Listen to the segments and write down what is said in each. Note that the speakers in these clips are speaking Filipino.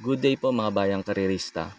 Good day po mga bayang karirista.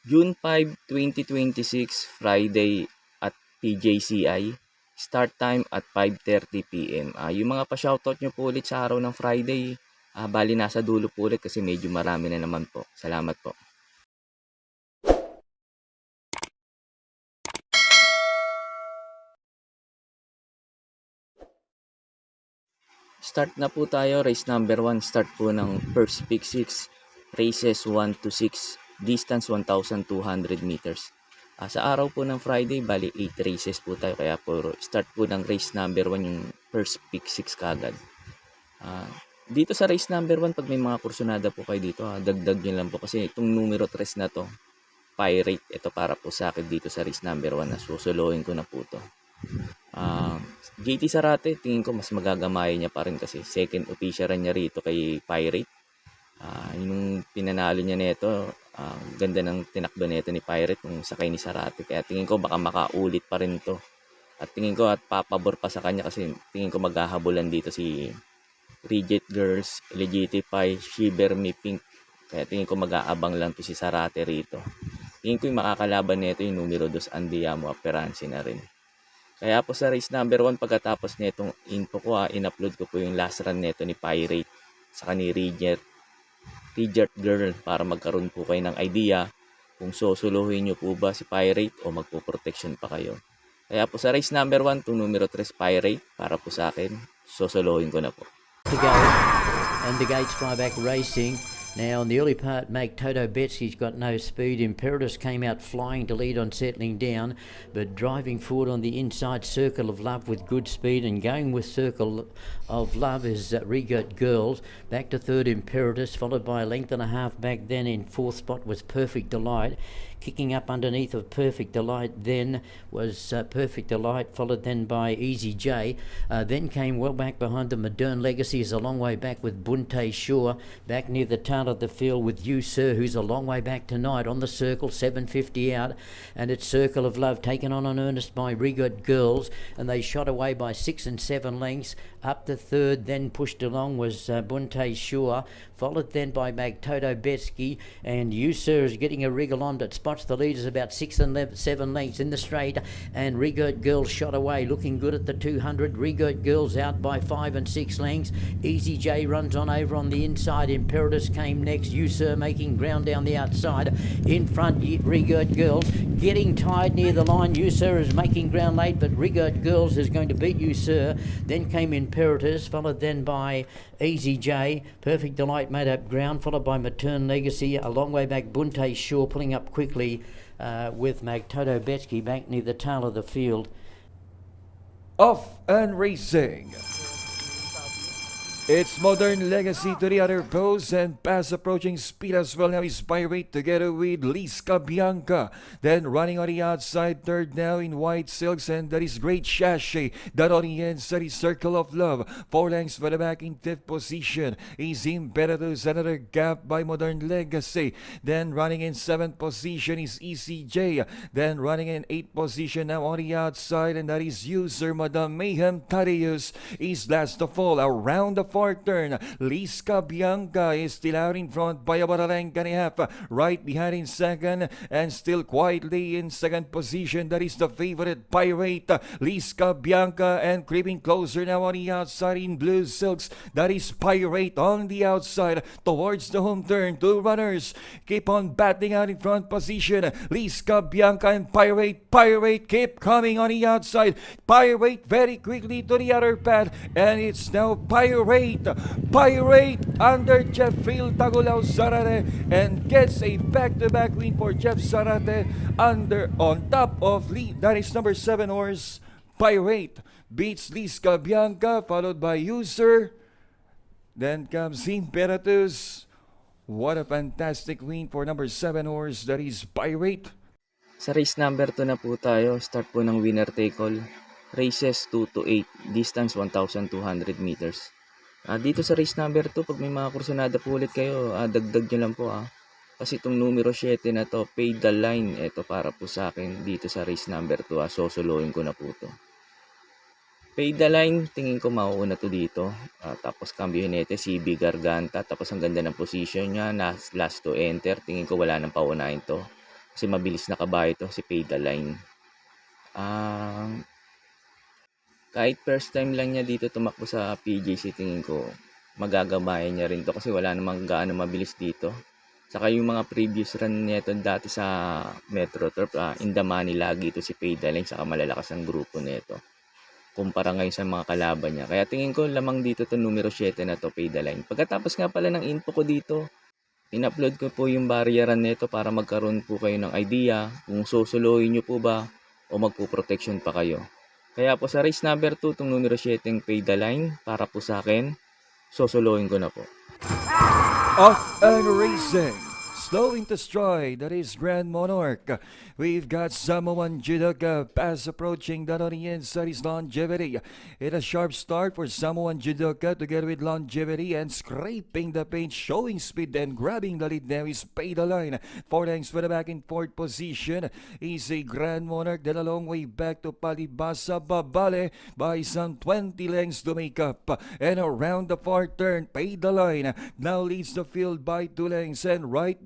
June 5, 2026, Friday at PJCI. Start time at 5:30 PM. Yung mga pa-shoutout nyo po ulit sa araw ng Friday, bali nasa dulo po ulit kasi medyo marami na naman po. Salamat po. Start na po tayo. Race number 1. Start po ng first pick 6. Races 1 to 6. Distance 1,200 meters. Sa araw po ng Friday, bali 8 races po tayo. Kaya po start po ng race number 1 yung first pick 6 kagad. Dito sa race number 1, pag may mga kursunada po kayo dito, dagdag nyo lang po. Kasi itong numero 3 na to, Pirate, ito para po sa akin dito sa race number 1 na susuluhin ko na po to. JT Sarate, tingin ko mas magagamay niya pa rin kasi second official niya rito kay Pirate. Yung pinanalo niya nito, ganda ng tinakbo nito ni Pirate kung sakay ni Sarate. Kaya tingin ko baka makaulit pa rin to. At tingin ko at papabor pa sa kanya kasi tingin ko maghahabulan dito si Reject Girls, Legitify, Shiver Me Pink. Kaya tingin ko mag-aabang lang to si Sarate rito. Tingin ko yung makakalaban nito yung numero 2 Andiamo Aperansi na rin. Kaya po sa race number 1, pagkatapos nitong info ko, in-upload ko po yung last run nito ni Pirate sa ni Reject Girl para magkaroon po kayo ng idea kung susuluhin nyo po ba si Pirate o magpo-protection pa kayo. Kaya po sa race number 1, itong numero 3 Pirate, para po sa akin, susuluhin ko na po. To go, and the gates fly back racing. Now, in the early part, Toto Betsky's got no speed. Imperatus came out flying to lead on settling down, but driving forward on the inside, Circle of Love with good speed, and going with Circle of Love is Regot Girls. Back to third, Imperatus, followed by a length and a half back. Then in fourth spot was Perfect Delight. Kicking up underneath of Perfect Delight then was Perfect Delight, followed then by Easy J. Then came well back behind the Modern Legacy is a long way back with Bunte Shore. Back near the tail of the field with You Sir, who's a long way back tonight on the circle, 750 out. And it's Circle of Love taken on earnest by Regot Girls. And they shot away by 6 and 7 lengths. Up to third, then pushed along was Bunte Shore, followed then by Toto Betsky. And You Sir is getting a wriggle on, but spots the leaders about 6 and 7 lengths in the straight. And Regot Girls shot away, looking good at the 200. Regot Girls out by 5 and 6 lengths. Easy J runs on over on the inside. Imperatus came next. You Sir making ground down the outside. In front, Regot Girls getting tied near the line. You Sir is making ground late, but Regot Girls is going to beat You Sir. Then came Imperatus, followed then by Easy J. Perfect Delight made up ground, followed by Matern Legacy. A long way back, Bunte Shore pulling up quickly with Toto Betsky back near the tail of the field. Off and racing. It's Modern Legacy to the other post and pass approaching speed as well. Now is Pirate together with Liska Bianca. Then running on the outside, third now in white silks, and that is Great Sachet. That on the inside is Circle of Love. 4 lengths for the back in 5th position is Imperatus. Another gap by Modern Legacy. Then running in 7th position is ECJ. Then running in 8th position now on the outside, and that is User Madame Mayhem Thaddeus is last of all. Around the fourth turn, Liska Bianca is still out in front by about a length and a half. Right behind in second, and still quietly in second position, that is the favorite Pirate, Liska Bianca, and creeping closer now on the outside in blue silks, that is Pirate on the outside towards the home turn. 2 runners keep on batting out in front position, Liska Bianca and Pirate. Pirate keep coming on the outside. Pirate very quickly to the other pad, and it's now Pirate under Jeffrey Tagulaw Zarate, and gets a back-to-back win for Jeff Zarate on top of lead. That is number 7 horse Pirate beats Liska Bianca, followed by User. Then comes Imperatus. What a fantastic win for number 7 horse, that is Pirate. Sa race number 2 na po tayo. Start po ng winner take all. Races 2 to 8. Distance 1,200 meters. Dito sa race number 2, pag may mga kursunada po ulit kayo, dagdag nyo lang po. Kasi itong numero 7 na to, Pay the Line, ito para po sa akin dito sa race number 2. Susuluhin ko na po to. Paydaline, tingin ko mauuna to dito. Tapos Cambio Jinete, CB Garganta. Tapos ang ganda ng position niya, last to enter. Tingin ko wala nang paunahin to. Kasi mabilis na kabayo to, si Paydaline. Kahit first time lang niya dito tumakbo sa PJC, tingin ko magagamayan niya rin to kasi wala namang gaano mabilis dito. Saka yung mga previous run nito dati sa Metro Turf, in the money lagi ito si Paydaline, saka malalakas ang grupo nito kumpara ngayon sa mga kalaban niya. Kaya tingin ko lamang dito to numero 7 na to, Paydaline. Pagkatapos nga pala ng info ko dito, in-upload ko po yung barriaran nito para magkaroon po kayo ng idea kung susuluhin nyo po ba o magpo-protection pa kayo. Kaya po sa race number 2, itong numero 7 yung Paydaline, para po sa akin, susuluhin ko na po. Off and racing. Slow into stride, that is Grand Monarch. We've got Samoan Judoka pass approaching that on the inside is Longevity. It a sharp start for Samoan Judoka together with Longevity and scraping the paint, showing speed and grabbing the lead now is Paydaline. 4 lengths for the back in 4th position is a Grand Monarch, then a long way back to Palibasa Babale by some 20 lengths to make up. And around the far turn, Paydaline now leads the field by 2 lengths and right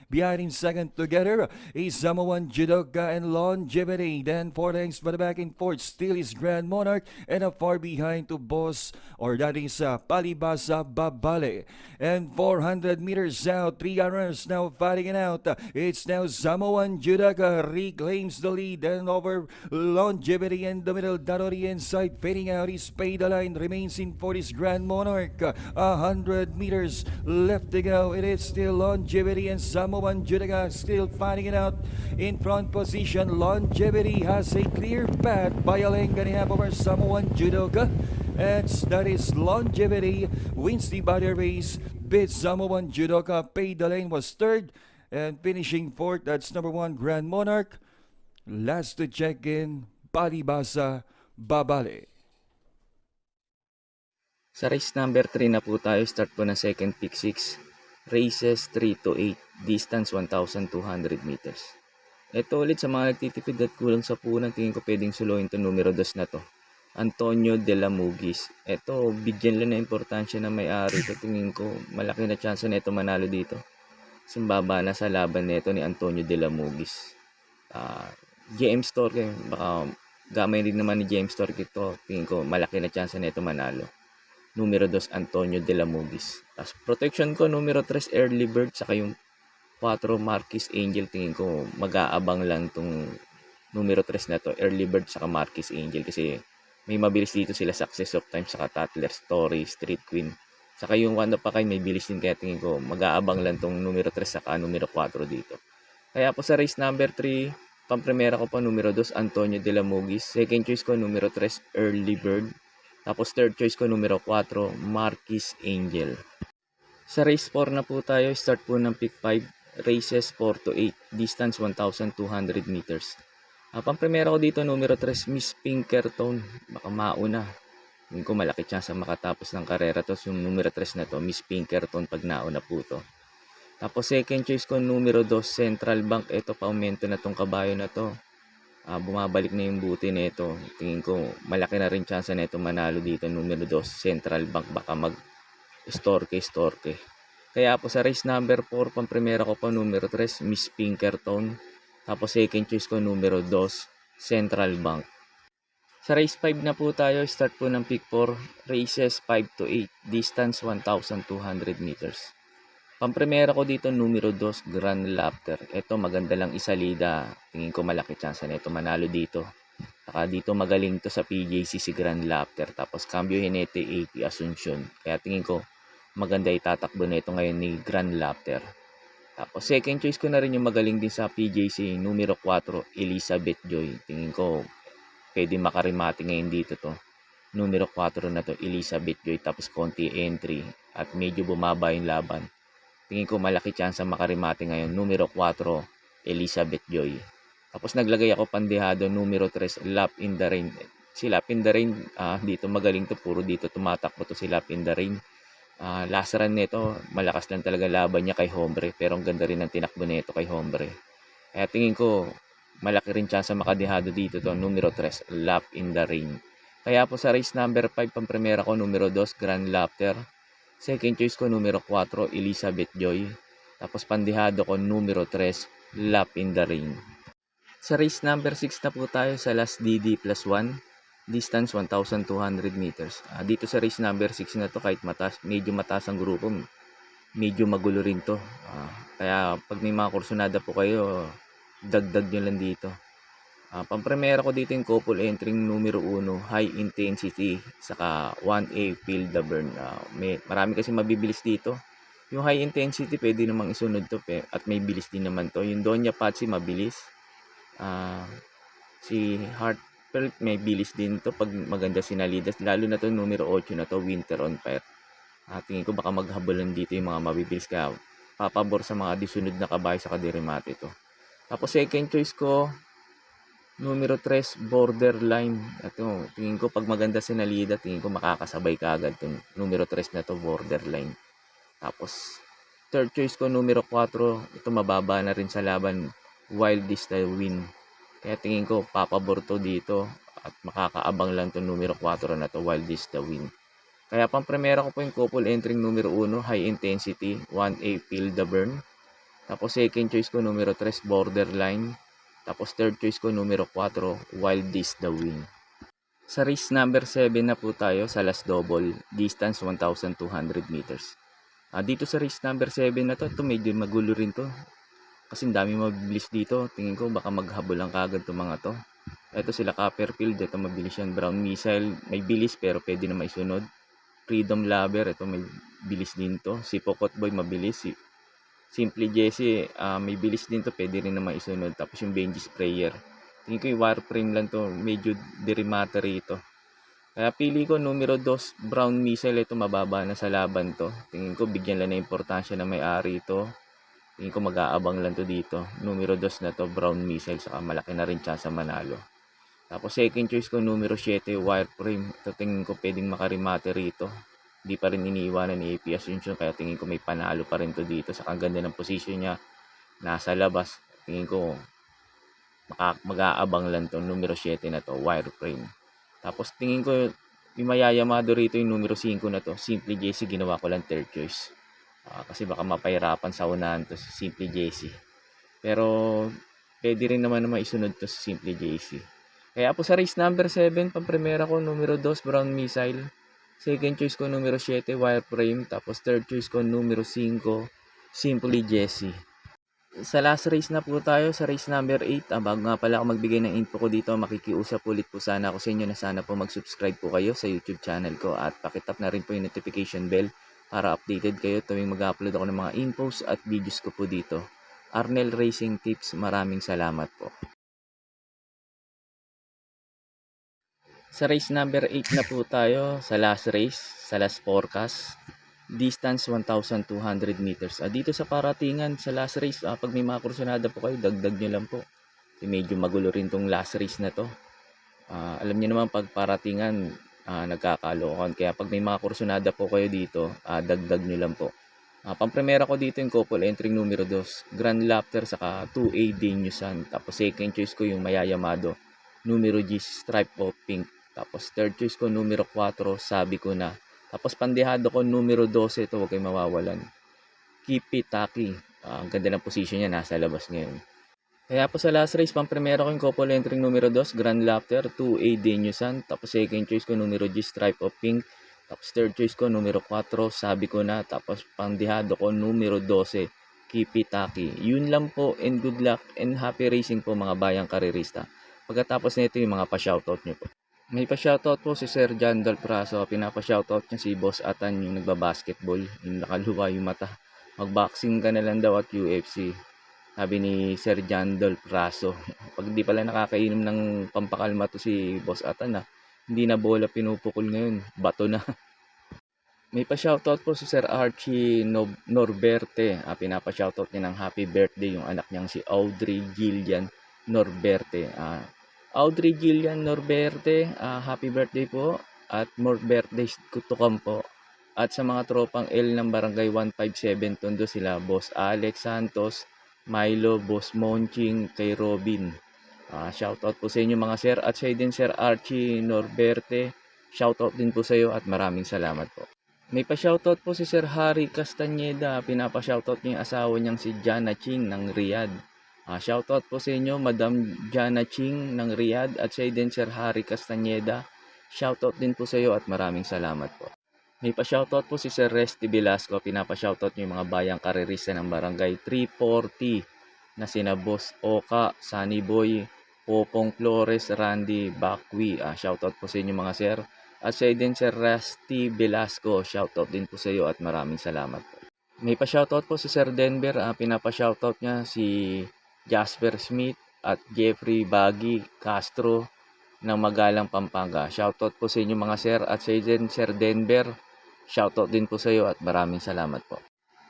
behind in second together is Samoan Judoka and Longevity. Then 4 lengths for the back in 4th still is Grand Monarch and a far behind to Boss, or that is Palibasa Babale. And 400 meters out, 3 runners now fighting it out. It's now Samoan Judoka reclaims the lead and over Longevity in the middle. That on the inside fading out is Paydaline, remains in 4th is Grand Monarch. 100 meters left to go. It is still Longevity and Samoan Judoka still fighting it out in front position. Longevity has a clear path by a length and a half over Samoan Judoka. And that is Longevity wins the body race, beats Samoan Judoka. Paydaline was third and finishing fourth. That's number 1 Grand Monarch. Last to check in, Palibasa Babale. Sa race number 3 na po tayo, start po ng second pick 6. Races 3 to 8, distance 1,200 meters. Ito ulit sa mga nagtitipid at kulang sa punan, tingin ko pwedeng suluhin to numero 2 na to. Antonio de la Mugis. Ito, bigyan lang na importansya na may-ari. Ito tingin ko malaki na chance na ito manalo dito. Simbaba na sa laban nito ni Antonio de la Mugis. James Torque, baka gamay rin naman ni James Torque ito. Tingin ko malaki na chance na ito manalo. Numero 2, Antonio de la Mugis. Tapos protection ko, numero 3, Early Bird. Saka yung 4, Marquis Angel. Tingin ko mag-aabang lang itong numero 3 na to, Early Bird saka Marquis Angel. Kasi may mabilis dito sila, Success of Time saka Tatler Story, Street Queen. Saka yung One of a Kind may bilis din, kaya tingin ko mag-aabang lang itong numero 3 saka numero 4 dito. Kaya po sa race number 3, pamprimera ko po numero 2, Antonio de la Mugis. Second choice ko numero 3, Early Bird. Tapos third choice ko numero 4, Marquis Angel. Sa race 4 na po tayo, start po ng pick 5, races 4 to 8, distance 1,200 meters. Pamprimera ko dito numero 3, Miss Pinkerton. Baka mauna. Hindi ko malaki chance makatapos ng karera to. Yung numero 3 na to, Miss Pinkerton, pag nauna po to. Tapos second choice ko numero 2, Central Bank. Ito, pa-aumento na tong kabayo na to. Bumabalik na yung buti nito. Tingin ko malaki na rin chance na ito manalo dito, numero 2, Central Bank. Baka mag-storke. Kaya po sa race number 4, pamprimera ko po numero 3, Miss Pinkerton. Tapos second choice ko numero 2, Central Bank. Sa race 5 na po tayo, start po ng pick 4, races 5 to 8, distance 1,200 meters. Pamprimera ko dito numero 2, Grand Laughter. Ito maganda lang isalida. Tingin ko malaki chance na ito manalo dito. Saka dito magaling to sa PJC si Grand Laughter. Tapos Cambio Jinete, AP Asuncion. Kaya tingin ko maganda itatakbo na ito ngayon ni Grand Laughter. Tapos second choice ko na rin yung magaling din sa PJC, numero 4, Elizabeth Joy. Tingin ko pwede makarimati ngayon dito to. Numero 4 na to, Elizabeth Joy. Tapos konti entry at medyo bumaba yung laban. Tingin ko malaki chance makarimati ngayon, numero 4, Elizabeth Joy. Tapos naglagay ako pandehado, numero 3, Lap in the Rain. Si Lap in the Rain, dito magaling to, puro dito tumatakbo to si Lap in the Rain. Last run nito, malakas lang talaga laban niya kay Hombre, pero ang ganda rin ng tinakbo nito kay Hombre. Kaya tingin ko malaki rin chance makadehado dito to, numero 3, Lap in the Rain. Kaya po sa race number 5, pampremera ko numero 2, Grand Laughter. Second choice ko numero 4, Elizabeth Joy. Tapos pandihado ko numero 3, Lap in the Rain. Sa race number 6 na po tayo sa last DD plus 1, distance 1,200 meters. Dito sa race number 6 na to, kahit medyo mataas ang grupo, medyo magulo rin to. Kaya pag may mga kursunada po kayo, dagdag nyo lang dito. Pampremera ko dito yung couple entering numero 1, high intensity, saka 1A field the burn. Marami kasi mabibilis dito. Yung high intensity pwede namang isunod to, at may bilis din naman to. Yung Doña Patsy mabilis. Si Heartfelt may bilis din to pag maganda sinalidas, lalo na to numero 8 na to, Winter on Fire. Tingin ko baka maghabulan dito yung mga mabibilis, kaya papabor sa mga disunod na kabayo sa kadirimate to. Tapos second choice ko numero 3, Borderline. Ito, tingin ko pag maganda sinalida, tingin ko makakasabay kaagad tong numero 3 na to, Borderline. Tapos third choice ko numero 4, ito mababa na rin sa laban, Wild is the Win. Kaya tingin ko papabor to dito at makakaabang lang to numero 4 na to, Wild is the Win. Kaya pampremera ko po yung couple entering numero 1, High Intensity, 1A Feel the Burn. Tapos second choice ko numero 3, Borderline. Tapos third choice ko numero 4, Wild is the Win. Sa race number 7 na po tayo sa last double, distance 1,200 meters. Dito sa race number 7 na to, medyo magulo rin to. Kasi dami mabibilis dito. Tingin ko baka maghabol lang kagad to mga to. Ito sila Copperfield, ito mabilis yan. Brown Missile, may bilis pero pwede na maisunod. Freedom Lover, ito may bilis din to. Si Pokot Boy mabilis. Simply Jesse, may bilis din to, pwede rin na maisunod. Tapos yung Benji Sprayer, tingin ko yung Warframe lang to, medyo derimatary ito. Kaya pili ko numero 2, Brown Missile. Ito mababa na sa laban to. Tingin ko bigyan lang na importansya na may-ari ito. Tingin ko mag-aabang lang to dito. Numero 2 na to, Brown Missile. Saka malaki na rin chance manalo. Tapos second choice ko numero 7, Wireframe. Ito tingin ko pwedeng makarimate rito. Hindi pa rin iniiwanan ni AP Asuncion. Kaya tingin ko may panalo pa rin to dito. Saka ang ganda ng posisyon niya. Nasa labas. Tingin ko mag-aabang lang to. Numero 7 na to, Wireframe. Tapos tingin ko yung mayayamado rito yung numero 5 na to, Simply JC. Ginawa ko lang third choice. Kasi baka mapahirapan sa unahan to si Simply JC. Pero pwede rin naman maisunod to si Simply JC. Kaya po sa race number 7, pampremera ko numero 2, Brown Missile. Second choice ko numero 7, Wireframe. Tapos third choice ko numero 5, Simply Jesse. Sa last race na po tayo, sa race number 8. Bago nga pala ako magbigay ng info ko dito, makikiusap ulit po sana ako sa inyo na sana po mag-subscribe po kayo sa YouTube channel ko. At pakitap na rin po yung notification bell para updated kayo tuwing mag-upload ako ng mga infos at videos ko po dito. Arnel Racing Tips, maraming salamat po. Sa race number 8 na po tayo, sa last race, sa last forecast, distance 1,200 meters. Dito sa paratingan, sa last race, pag may mga kursunada po kayo, dagdag nyo lang po. Medyo magulo rin tong last race na to. Alam niyo naman pag paratingan, nagkakalokan. Kaya pag may mga kursunada po kayo dito, dagdag nyo lang po. Pampremera ko dito yung couple entering numero 2, Grand Laughter, saka 2A Daniusan. Tapos second choice ko yung mayayamado, numero G, Stripe of Pink. Tapos third choice ko numero 4, Sabi Ko Na. Tapos pandehado ko numero 12, ito huwag kayong mawawalan, Kipi Taki. Ang ganda ng position niya, nasa labas ngayon. Kaya po sa last race, pampremera ko yung couple entering numero 2, Grand Laughter, 2A Daniusan. Tapos second choice ko numero G, Stripe of Pink. Tapos third choice ko numero 4, Sabi Ko Na. Tapos pandehado ko numero 12, Kipi Taki. Yun lang po, and good luck and happy racing po mga bayang karirista. Pagkatapos nito yung mga pa-shoutout nyo po. May pa-shoutout po si Sir Jandal Praso. Pinapa-shoutout niya si Boss Atan, yung nagbabasketball, yung nakaluwa yung mata. Mag-boxing ka na lang daw at UFC. Sabi ni Sir Jandal Praso. Pag di pala nakakainom ng pampakalma to si Boss Atan, hindi na bola pinupukol ngayon, bato na. May pa-shoutout po si Sir Archie Norberte. Pinapa-shoutout niya ng happy birthday yung anak niyang si Audrey Gillian Norberte. Audrey Gillian Norberte, happy birthday po at more birthdays to come po. At sa mga tropang L ng Barangay 157 Tondo, sila Boss Alex Santos, Milo, Boss Monching, kay Robin. Shoutout po sa inyo mga sir at sa din Sir Archie Norberte. Shoutout din po sa iyo at maraming salamat po. May pa-shoutout po si Sir Harry Castañeda. Pinapa-shoutout niya yung asawa niyang si Jana Ching ng Riyadh. Shoutout po sa inyo Madam Jana Ching ng Riyadh at sa din Sir Harry Castañeda. Shoutout din po sa iyo at maraming salamat po. May pa-shoutout po si Sir Resty Velasco. Pinapa-shoutout niyo yung mga bayang karirista ng barangay 340 na sina Boss Oka, Sunny Boy, Popong Flores, Randy Bakwi. Shoutout po sa inyo mga sir. At sa din Sir Resty Velasco. Shoutout din po sa iyo at maraming salamat po. May pa-shoutout po si Sir Denver. Pinapa-shoutout niya si Jasper Smith at Jeffrey Baggy Castro ng Magalang, Pampanga. Shoutout po sa inyo mga sir at sa din Sir Denver. Shoutout din po sa iyo at maraming salamat po.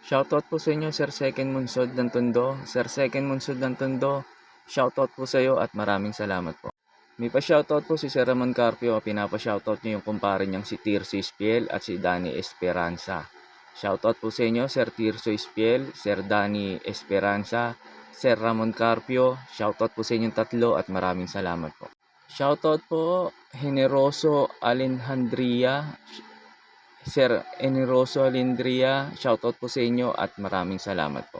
Shoutout po sa inyo Sir Second Munsod ng Tondo. Sir Second Munsod ng Tondo. Shoutout po sa iyo at maraming salamat po. May pa-shoutout po si Sir Ramon Carpio. Pinapa-shoutout niyo yung kumpare niyang si Tirso Espiel at si Danny Esperanza. Shoutout po sa inyo Sir Tirso Espiel, Sir Danny Esperanza, Sir Ramon Carpio. Shoutout po sa inyong tatlo at maraming salamat po. Shoutout po Generoso Alejandria, Sir Generoso Alejandria. Shoutout po sa inyo at maraming salamat po.